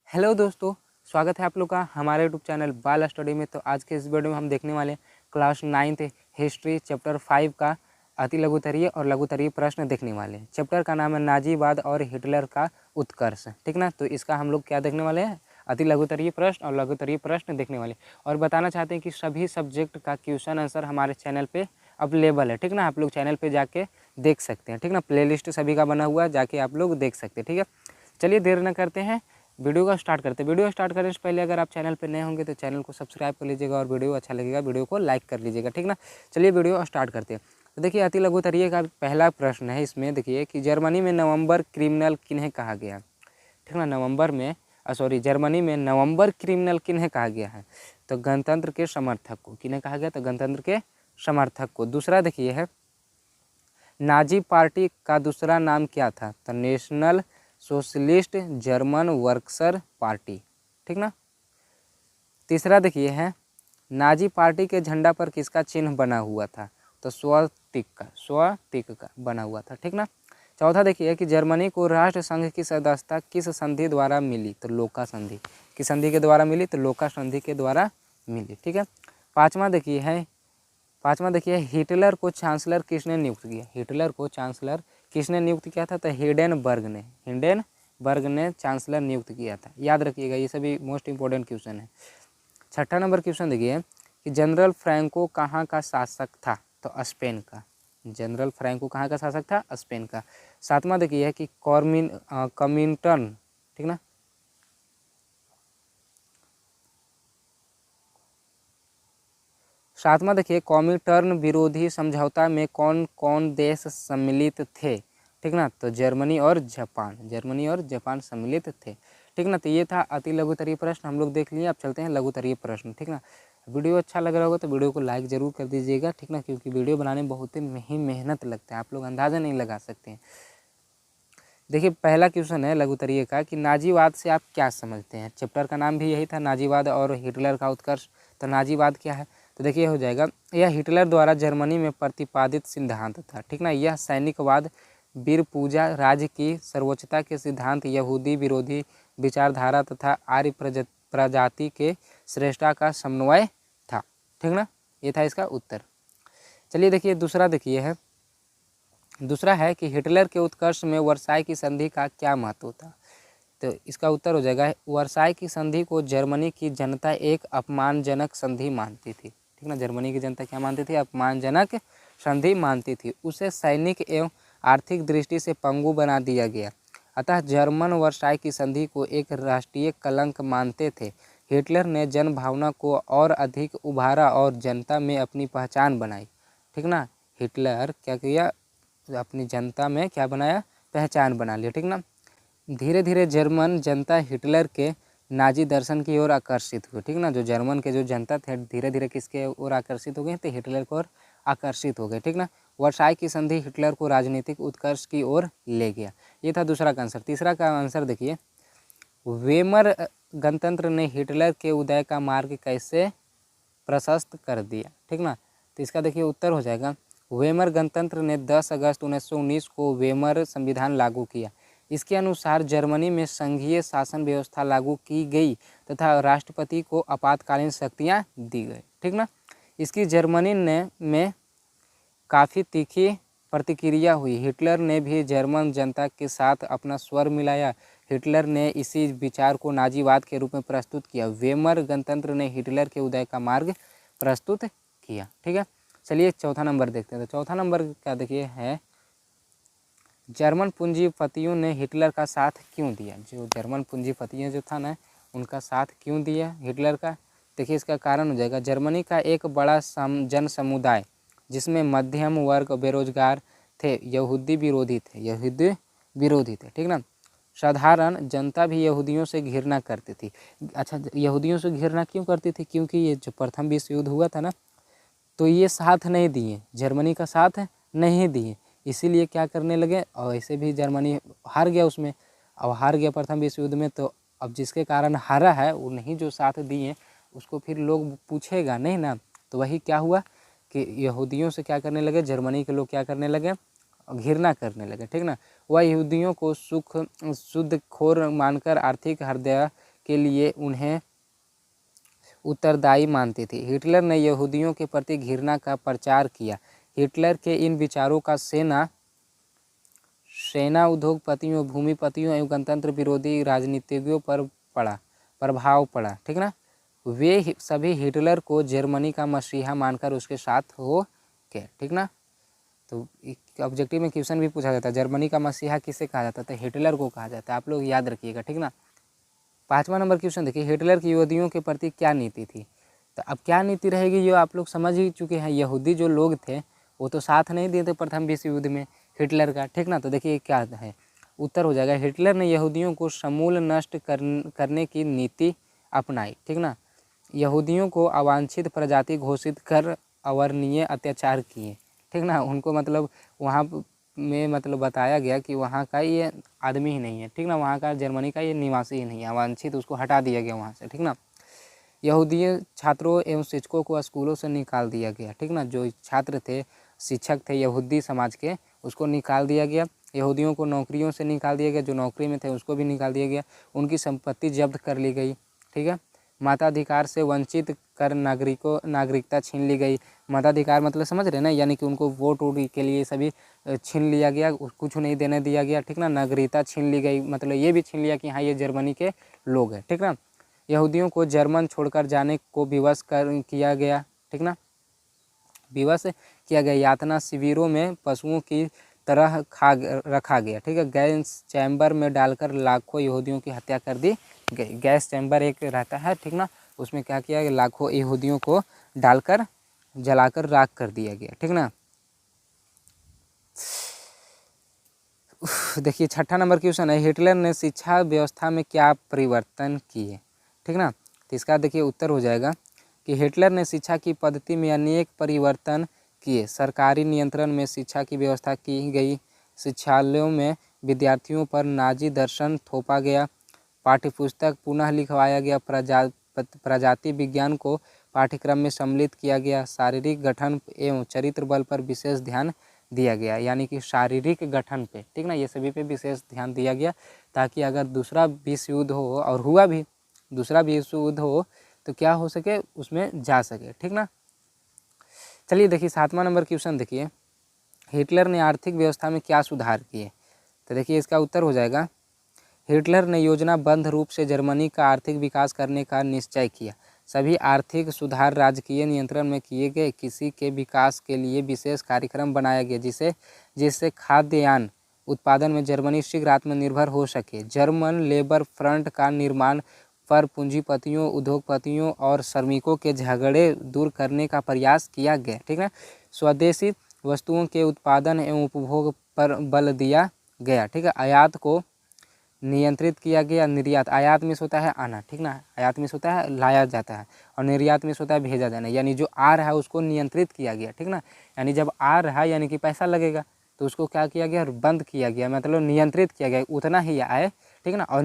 Hello दोस्तों, स्वागत है आप लोग का हमारे यूट्यूब चैनल बाल स्टडी में। तो आज के इस वीडियो में हम देखने वाले हैं क्लास 9th हिस्ट्री चैप्टर 5 का अति लघुतरीय और लघुतरीय प्रश्न देखने वाले हैं। चैप्टर का नाम है नाजीवाद और हिटलर का उत्कर्ष। ठीक ना, तो इसका हम लोग क्या देखने वाले हैं, अति लघुतरीय प्रश्न और लघुतरीय प्रश्न देखने वाले। और बताना चाहते हैं कि सभी सब्जेक्ट का क्वेश्चन आंसर हमारे चैनल पर अवेलेबल है। ठीक ना, आप लोग चैनल पर जाके देख सकते हैं। ठीक ना, प्लेलिस्ट सभी का बना हुआ है, जाके आप लोग देख सकते हैं। ठीक है, चलिए देर न करते हैं, वीडियो का स्टार्ट करते हैं। वीडियो स्टार्ट करने से पहले अगर आप चैनल पर नए होंगे तो चैनल को सब्सक्राइब कर लीजिएगा और वीडियो अच्छा लगेगा वीडियो को लाइक कर लीजिएगा। ठीक ना, चलिए वीडियो स्टार्ट करते हैं। तो देखिए अति लघुतरीय का पहला प्रश्न है। इसमें देखिए कि जर्मनी में नवंबर क्रिमिनल किन्हें कहा गया। ठीक ना, जर्मनी में नवंबर क्रिमिनल किन्हें कहा गया है, तो गणतंत्र के समर्थक को। किन्हें कहा गया, तो गणतंत्र के समर्थक को। दूसरा देखिए है, नाजी पार्टी का दूसरा नाम क्या था, तो national socialist German workers party. ठीक ना। तीसरा देखिए है, नाजी पार्टी के झंडा पर किसका चिन्ह बना हुआ था, तो स्वस्तिक का बना हुआ था। ठीक ना। चौथा देखिए कि जर्मनी को राष्ट्र संघ की सदस्यता किस संधि द्वारा मिली, तो लोका संधि। किस संधि के द्वारा मिली, तो लोका संधि के द्वारा मिली। ठीक है। पाँचवा देखिए हिटलर को चांसलर किसने नियुक्त किया। हिटलर को चांसलर किसने नियुक्त किया था, तो हिंडेनबर्ग ने चांसलर नियुक्त किया था। याद रखिएगा, ये सभी मोस्ट इंपॉर्टेंट क्वेश्चन है। छठा नंबर क्वेश्चन देखिए कि जनरल फ्रैंको कहाँ का शासक था, तो स्पेन का। जनरल फ्रैंको कहाँ का शासक था, स्पेन का। सातवां देखिए कि कमिंटन। ठीक ना, सातवां देखिए कॉमिंटर्न विरोधी समझौता में कौन कौन देश सम्मिलित थे। ठीक ना, तो जर्मनी और जापान सम्मिलित थे। ठीक ना, तो ये था अति लघुतरीय प्रश्न, हम लोग देख लिए। अब चलते हैं लघुतरीय प्रश्न। ठीक ना, वीडियो अच्छा लग रहा होगा तो वीडियो को लाइक ज़रूर कर दीजिएगा। ठीक ना, क्योंकि वीडियो बनाने में बहुत ही मेहनत लगता है, आप लोग अंदाज़ा नहीं लगा सकते हैं। देखिए पहला क्वेश्चन है लघुतरीय का कि नाजीवाद से आप क्या समझते हैं। चैप्टर का नाम भी यही था, नाजीवाद और हिटलर का उत्कर्ष। तो नाजीवाद क्या है, तो देखिए हो जाएगा, यह हिटलर द्वारा जर्मनी में प्रतिपादित सिद्धांत था। ठीक ना, यह सैनिकवाद, वीर पूजा, राज्य की सर्वोच्चता के सिद्धांत, यहूदी विरोधी विचारधारा तथा आर्य प्रजाति के श्रेष्ठता का समन्वय था। ठीक ना, ये था इसका उत्तर। चलिए देखिए दूसरा है कि हिटलर के उत्कर्ष में वर्साई की संधि का क्या महत्व था। तो इसका उत्तर हो जाएगा, वर्साई की संधि को जर्मनी की जनता एक अपमानजनक संधि मानती थी। ठीक ना, जर्मनी की जनता क्या मानती थी, अपमानजनक संधि मानती थी। उसे सैनिक एवं आर्थिक दृष्टि से पंगु बना दिया गया। अतः जर्मन वर्साई की संधि को एक राष्ट्रीय कलंक मानते थे। हिटलर ने जनभावना को और अधिक उभारा और जनता में अपनी पहचान बनाई। ठीक ना, हिटलर क्या किया, अपनी जनता में क्या बनाया, पहचान बना लिया। ठीक ना, धीरे धीरे जर्मन जनता हिटलर के नाजी दर्शन की ओर आकर्षित हुई। ठीक ना, जो जर्मन के जो जनता थे धीरे धीरे किसके ओर आकर्षित हो गए, तो हिटलर की ओर आकर्षित हो गए। ठीक ना, वर्साई की संधि हिटलर को राजनीतिक उत्कर्ष की ओर ले गया। ये था दूसरा का आंसर। तीसरा का आंसर देखिए, वेमर गणतंत्र ने हिटलर के उदय का मार्ग कैसे प्रशस्त कर दिया। ठीक ना, तो इसका देखिए उत्तर हो जाएगा, वेमर गणतंत्र ने 10 अगस्त 1919 को वेमर संविधान लागू किया। इसके अनुसार जर्मनी में संघीय शासन व्यवस्था लागू की गई तथा राष्ट्रपति को आपातकालीन शक्तियां दी गई। ठीक ना, इसकी जर्मनी में काफ़ी तीखी प्रतिक्रिया हुई। हिटलर ने भी जर्मन जनता के साथ अपना स्वर मिलाया। हिटलर ने इसी विचार को नाजीवाद के रूप में प्रस्तुत किया। वेमर गणतंत्र ने हिटलर के उदय का मार्ग प्रस्तुत किया। ठीक है, चलिए चौथा नंबर देखते हैं। तो चौथा नंबर क्या देखिए है, जर्मन पूंजीपतियों ने हिटलर का साथ क्यों दिया। जो जर्मन पूंजीपतियों जो था ना, उनका साथ क्यों दिया हिटलर का। देखिए इसका कारण हो जाएगा, जर्मनी का एक बड़ा जन समुदाय जिसमें मध्यम वर्ग बेरोजगार थे, यहूदी विरोधी थे। ठीक ना, साधारण जनता भी यहूदियों से घृणा करती थी। अच्छा, यहूदियों से घृणा क्यों करती थी, क्योंकि ये जो प्रथम विश्व युद्ध हुआ था ना, तो ये साथ नहीं दिए, जर्मनी का साथ नहीं दिए, इसीलिए क्या करने लगे, और ऐसे भी जर्मनी हार गया उसमें। अब हार गया प्रथम विश्व युद्ध में, तो अब जिसके कारण हारा है वो नहीं जो साथ दिए, उसको फिर लोग पूछेगा नहीं ना। तो वही क्या हुआ कि यहूदियों से क्या करने लगे, जर्मनी के लोग क्या करने लगे, घृणा करने लगे। ठीक ना, वह यहूदियों को शुद्ध खोर मानकर आर्थिक हृदय के लिए उन्हें उत्तरदायी मानती थी। हिटलर ने यहूदियों के प्रति घृणा का प्रचार किया। हिटलर के इन विचारों का सेना उद्योगपतियों, भूमिपतियों एवं गणतंत्र विरोधी राजनीतिज्ञों पर प्रभाव पड़ा। ठीक ना, वे सभी हिटलर को जर्मनी का मसीहा मानकर उसके साथ हो गए। ठीक ना, तो ऑब्जेक्टिव में क्वेश्चन भी पूछा जाता है, जर्मनी का मसीहा किसे कहा जाता है? तो हिटलर को कहा जाता है। आप लोग याद रखिएगा। ठीक ना, 5वां नंबर क्वेश्चन देखिए, हिटलर की यहूदियों के प्रति क्या नीति थी? तो अब क्या नीति रहेगी, जो आप लोग समझ ही चुके हैं। यहूदी जो लोग थे वो तो साथ नहीं दिए थे प्रथम विश्व युद्ध में हिटलर का। ठीक ना, तो देखिए क्या है उत्तर हो जाएगा, हिटलर ने यहूदियों को समूल नष्ट करने की नीति अपनाई। ठीक ना, यहूदियों को अवांछित प्रजाति घोषित कर अवर्णनीय अत्याचार किए। ठीक ना, उनको मतलब वहाँ में मतलब बताया गया कि वहाँ का ये आदमी ही नहीं है। ठीक ना, वहाँ का जर्मनी का ये निवासी ही नहीं है, अवांछित, उसको हटा दिया गया वहाँ से। ठीक ना, यहूदी छात्रों एवं शिक्षकों को स्कूलों से निकाल दिया गया। ठीक ना, जो छात्र थे, शिक्षक थे यहूदी समाज के, उसको निकाल दिया गया। यहूदियों को नौकरियों से निकाल दिया गया, जो नौकरी में थे उसको भी निकाल दिया गया। उनकी संपत्ति जब्त कर ली गई। ठीक है, मताधिकार से वंचित कर नागरिकता छीन ली गई। मताधिकार मतलब समझ रहे ना, यानी कि उनको वोट के लिए सभी छीन लिया गया, कुछ नहीं देने दिया गया। ठीक ना, नागरिकता छीन ली गई, मतलब ये भी छीन लिया कि हाँ ये जर्मनी के लोग हैं। ठीक ना, यहूदियों को जर्मन छोड़कर जाने को विवश किया गया। ठीक ना, विवश किया गया। यातना शिविरों में पशुओं की तरह रखा गया। ठीक है, गैस चैम्बर में डालकर लाखों यहूदियों की हत्या कर दी गई। गैस चैम्बर एक रहता है। ठीक ना, उसमें क्या किया गया, लाखों यहूदियों को डालकर जलाकर राख कर दिया गया। ठीक ना, देखिए 6ठा नंबर क्वेश्चन है, हिटलर ने शिक्षा व्यवस्था में क्या परिवर्तन किए? ठीक ना, तो इसका देखिए उत्तर हो जाएगा कि हिटलर ने शिक्षा की पद्धति में अनेक परिवर्तन किए। सरकारी नियंत्रण में शिक्षा की व्यवस्था की गई। शिक्षालयों में विद्यार्थियों पर नाजी दर्शन थोपा गया। पाठ्यपुस्तक पुनः लिखवाया गया। प्रजाति विज्ञान को पाठ्यक्रम में सम्मिलित किया गया। शारीरिक गठन एवं चरित्र बल पर विशेष ध्यान दिया गया, यानी कि शारीरिक गठन पे। ठीक ना, ये सभी पे विशेष ध्यान दिया गया, ताकि अगर दूसरा विश्व युद्ध हो, और हुआ भी दूसरा विश्व युद्ध हो, तो क्या हो सके, उसमें जा सके। ठीक ना, चलिए देखिए 7वां नंबर क्वेश्चन देखिए, हिटलर ने आर्थिक व्यवस्था में क्या सुधार किए? तो देखिए इसका उत्तर हो जाएगा, हिटलर ने योजनाबद्ध रूप से जर्मनी का आर्थिक विकास करने का निश्चय किया। सभी आर्थिक सुधार राजकीय नियंत्रण में किए गए। किसी के विकास के लिए विशेष कार्यक्रम बनाया गया, जिससे खाद्यान्न उत्पादन में जर्मनी शीघ्र आत्मनिर्भर हो सके। जर्मन लेबर फ्रंट का निर्माण पर पूंजीपतियों, उद्योगपतियों और श्रमिकों के झगड़े दूर करने का प्रयास किया गया। ठीक है, स्वदेशी वस्तुओं के उत्पादन एवं उपभोग पर बल दिया गया। ठीक है, आयात को नियंत्रित किया गया। निर्यात, आयात में होता है आना। ठीक ना, आयात में होता है लाया जाता है, और निर्यात में होता है भेजा जाना, यानी जो आ रहा है उसको नियंत्रित किया गया। ठीक ना, यानी जब आ रहा है यानी कि पैसा लगेगा, तो उसको क्या किया गया, बंद किया गया, मतलब नियंत्रित किया गया, उतना ही आए। ठीक ना, और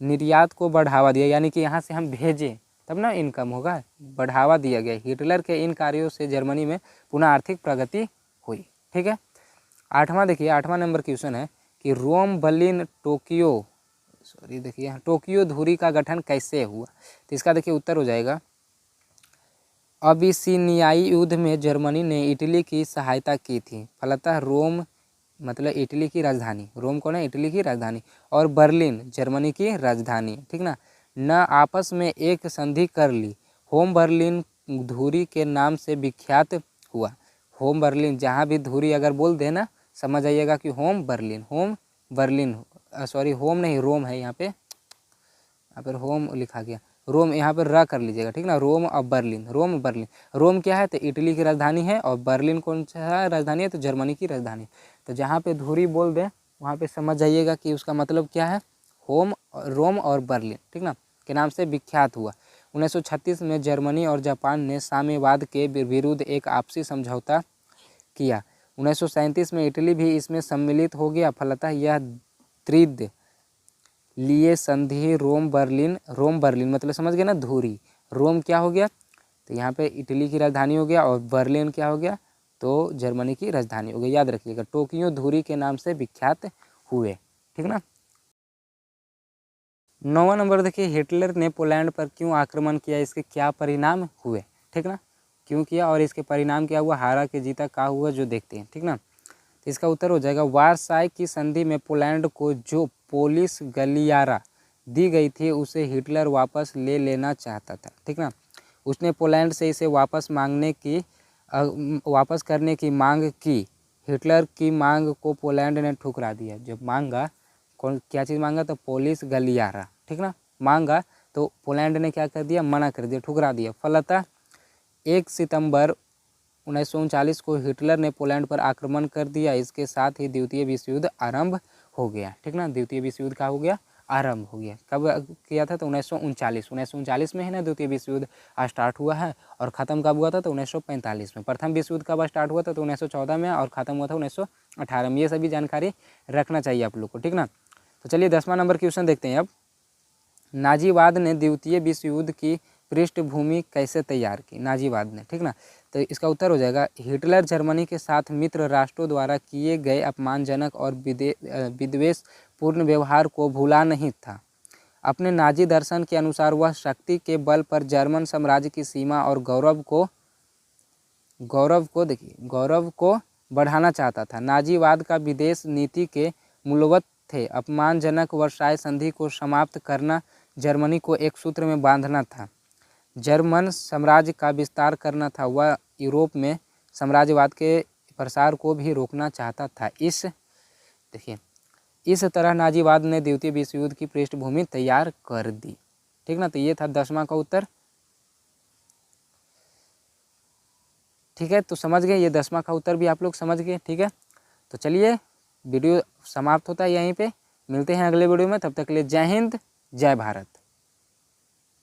निर्यात को बढ़ावा दिया, यानी कि यहाँ से हम भेजें तब ना इनकम होगा, बढ़ावा दिया गया। हिटलर के इन कार्यों से जर्मनी में पुनः आर्थिक प्रगति हुई। ठीक है, 8वां देखिए, 8वां नंबर क्वेश्चन है कि रोम, बर्लिन, टोक्यो धुरी का गठन कैसे हुआ? तो इसका देखिए उत्तर हो जाएगा, अबिसिनियाई युद्ध में जर्मनी ने इटली की सहायता की थी। फलतः रोम मतलब इटली की राजधानी, रोम कौन है, इटली की राजधानी, और बर्लिन जर्मनी की राजधानी। ठीक ना, न आपस में एक संधि कर ली। होम बर्लिन धुरी के नाम से विख्यात हुआ। होम बर्लिन, जहाँ भी धुरी अगर बोल दे ना, समझ आइएगा कि होम बर्लिन सॉरी होम नहीं, रोम है यहाँ पर होम लिखा गया, रोम यहाँ पर र कर लीजिएगा। ठीक ना, रोम और बर्लिन, रोम क्या है, तो इटली की राजधानी है, और बर्लिन कौन सा राजधानी है, तो जर्मनी की राजधानी। तो जहाँ पे धुरी बोल दे वहाँ पे समझ जाइएगा कि उसका मतलब क्या है, रोम और बर्लिन, ठीक ना, के नाम से विख्यात हुआ। 1936 में जर्मनी और जापान ने साम्यवाद के विरुद्ध एक आपसी समझौता किया। 1937 में इटली भी इसमें सम्मिलित हो गया। फलतः यह त्रिद लिए संधि रोम बर्लिन मतलब समझ गए ना, धुरी, रोम क्या हो गया, तो यहाँ पे इटली की राजधानी हो गया, और बर्लिन क्या हो गया, तो जर्मनी की राजधानी हो गई। याद रखिएगा, टोक्यो धुरी के नाम से विख्यात हुए। ठीक ना, 9वां नंबर देखिए, हिटलर ने पोलैंड पर क्यों आक्रमण किया, इसके क्या परिणाम हुए, ठीक ना, क्यों किया और इसके परिणाम क्या हुआ, हारा के जीता क्या हुआ, जो देखते हैं, ठीक ना। तो इसका उत्तर हो जाएगा वारसाई की संधि में पोलैंड को जो पोलिस गलियारा दी गई थी उसे हिटलर वापस ले लेना चाहता था, ठीक ना। उसने पोलैंड से इसे वापस करने की मांग की। हिटलर की मांग को पोलैंड ने ठुकरा दिया। जब मांगा, कौन क्या चीज़ मांगा, तो पोलिस गलियारा, ठीक ना, मांगा तो पोलैंड ने क्या कर दिया, मना कर दिया, ठुकरा दिया। फलतः 1 सितंबर 1939 को हिटलर ने पोलैंड पर आक्रमण कर दिया। इसके साथ ही द्वितीय विश्व युद्ध आरंभ हो गया, ठीक ना। द्वितीय विश्व युद्ध क्या हो गया, आरंभ हो गया। कब किया था, तो 1939 में है ना द्वितीय विश्व युद्ध स्टार्ट हुआ है, और ख़त्म कब हुआ था, तो 1945 में। प्रथम विश्व युद्ध कब स्टार्ट हुआ था, तो 1914 में, और ख़त्म हुआ था 1918 में। ये सभी जानकारी रखना चाहिए आप लोग को, ठीक ना। तो चलिए 10वां नंबर क्वेश्चन देखते हैं अब। नाजीवाद ने द्वितीय विश्व युद्ध की पृष्ठभूमि कैसे तैयार की, नाजीवाद ने, ठीक ना। तो इसका उत्तर हो जाएगा हिटलर जर्मनी के साथ मित्र राष्ट्रों द्वारा किए गए अपमानजनक और विद्वेषपूर्ण व्यवहार को भूला नहीं था। अपने नाजी दर्शन के अनुसार वह शक्ति के बल पर जर्मन साम्राज्य की सीमा और गौरव को बढ़ाना चाहता था। नाजीवाद का विदेश नीति के मूलवत थे। अपमानजनक वर्साई संधि को समाप्त करना, जर्मनी को एक सूत्र में बांधना था, जर्मन साम्राज्य का विस्तार करना था, वह यूरोप में साम्राज्यवाद के प्रसार को भी रोकना चाहता था। इस तरह नाजीवाद ने द्वितीय विश्व युद्ध की पृष्ठभूमि तैयार कर दी, ठीक ना। तो ये था 10वां का उत्तर, ठीक है। तो समझ गए, ये 10वां का उत्तर भी आप लोग समझ गए, ठीक है। तो चलिए वीडियो समाप्त होता है यहीं पे, मिलते हैं अगले वीडियो में, तब तक के लिए जय हिंद, जय भारत।